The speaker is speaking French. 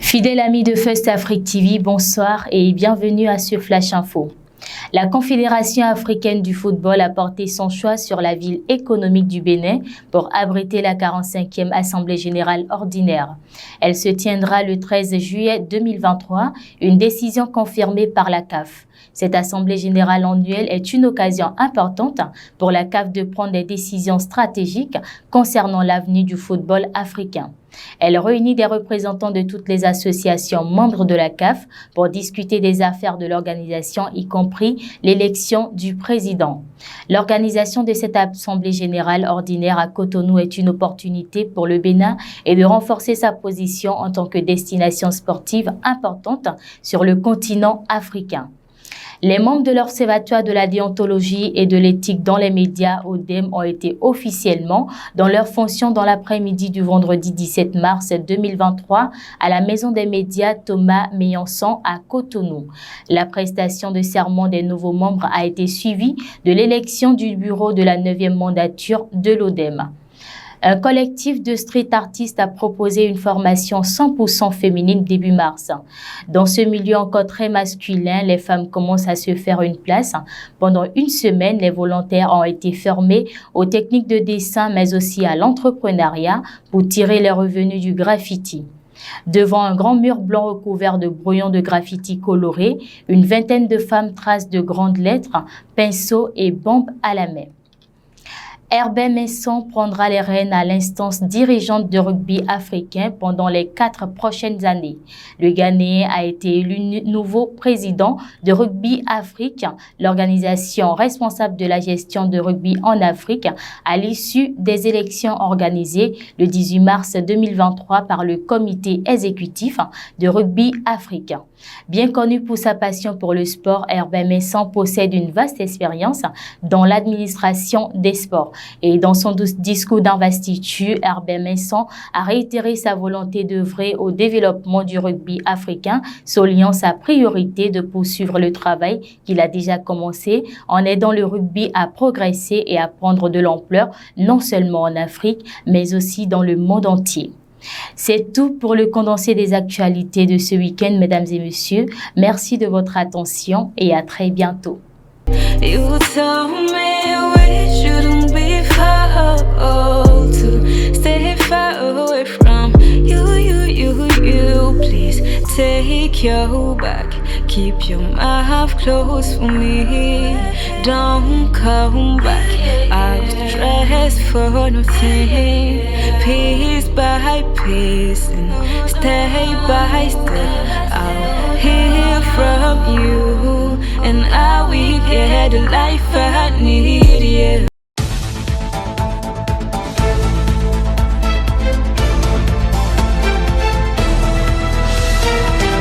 Fidèles amis de First Afrique TV, bonsoir et bienvenue à ce Flash Info. La Confédération africaine du football a porté son choix sur la ville économique du Bénin pour abriter la 45e Assemblée générale ordinaire. Elle se tiendra le 13 juillet 2023, une décision confirmée par la CAF. Cette Assemblée générale annuelle est une occasion importante pour la CAF de prendre des décisions stratégiques concernant l'avenir du football africain. Elle réunit des représentants de toutes les associations membres de la CAF pour discuter des affaires de l'organisation, y compris l'élection du président. L'organisation de cette Assemblée générale ordinaire à Cotonou est une opportunité pour le Bénin et de renforcer sa position en tant que destination sportive importante sur le continent africain. Les membres de l'Observatoire de la déontologie et de l'éthique dans les médias, ODEM, ont été officiellement dans leurs fonctions dans l'après-midi du vendredi 17 mars 2023 à la Maison des médias Thomas Meillanson à Cotonou. La prestation de serment des nouveaux membres a été suivie de l'élection du bureau de la 9e mandature de l'ODEM. Un collectif de street artistes a proposé une formation 100% féminine début mars. Dans ce milieu encore très masculin, les femmes commencent à se faire une place. Pendant une semaine, les volontaires ont été formés aux techniques de dessin, mais aussi à l'entrepreneuriat pour tirer les revenus du graffiti. Devant un grand mur blanc recouvert de brouillons de graffiti colorés, une vingtaine de femmes tracent de grandes lettres, pinceaux et bombes à la main. Herbert Messon prendra les rênes à l'instance dirigeante de rugby africain pendant les 4 prochaines années. Le Ghanéen a été élu nouveau président de Rugby Afrique, l'organisation responsable de la gestion de rugby en Afrique, à l'issue des élections organisées le 18 mars 2023 par le comité exécutif de Rugby Afrique. Bien connu pour sa passion pour le sport, Herbert Messon possède une vaste expérience dans l'administration des sports. Et dans son discours d'investiture, Herbert Messon a réitéré sa volonté d'œuvrer au développement du rugby africain, soulignant sa priorité de poursuivre le travail qu'il a déjà commencé en aidant le rugby à progresser et à prendre de l'ampleur, non seulement en Afrique, mais aussi dans le monde entier. C'est tout pour le condensé des actualités de ce week-end, mesdames et messieurs. Merci de votre attention et à très bientôt. Stay far away from you. Please take your back. Keep your mouth closed for me. Don't come back. I was dressed for nothing. Piece by piece and step by step, I'll hear from you, and I will get the life I need. Yeah.